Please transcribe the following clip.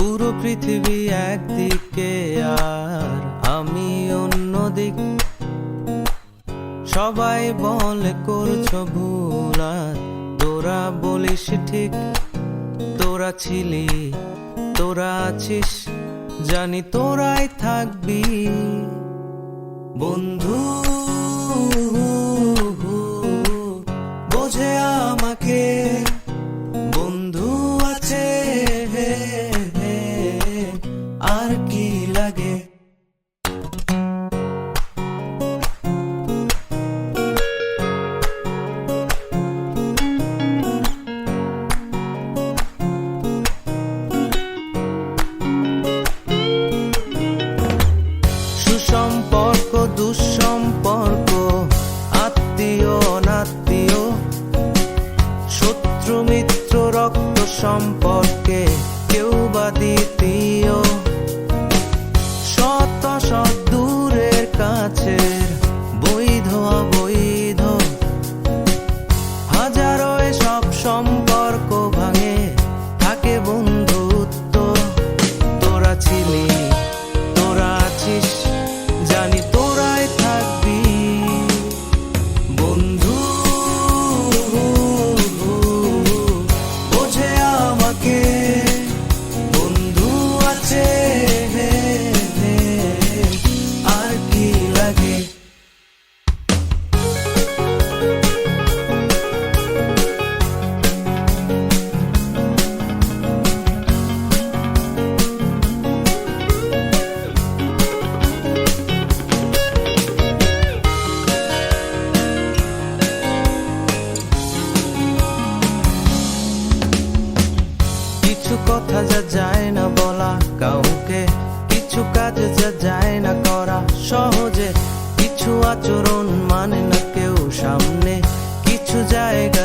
পুরো পৃথিবী একদিকে আর আমি অন্যদিক। সবাই বলে করছো ভুল আর তোরা বলিস ঠিক। তোরা ছিলি, তোরা আছিস, জানি তোরাই থাকবি বন্ধু। বোঝে আমাকে বন্ধু আছে, আর কি লাগে। সুসম্পর্ক দুঃসম্পর্ক, আত্মীয় অনাত্মীয়, শত্রু মিত্র রক্ত সম্পর্কে কেউ বা দ্বিতীয়। শত শত দূরের কাছের, বৈধ অবৈধ, হাজারো সব সম্পর্ক ভাঙে, থাকে বন্ধুত্ব। তোরা ছিলি, তোরা আছিস, জানি তোরাই থাকবি বন্ধু। বোঝে আমাকে বন্ধু আছে, আর কি লাগে। কিছু কথা যা যায় না বলা কাউকে, কিছু কাজ যা যায় না করা সহজে, কিছু আচরণ মানে না কেউ সামনে, কিছু জায়গা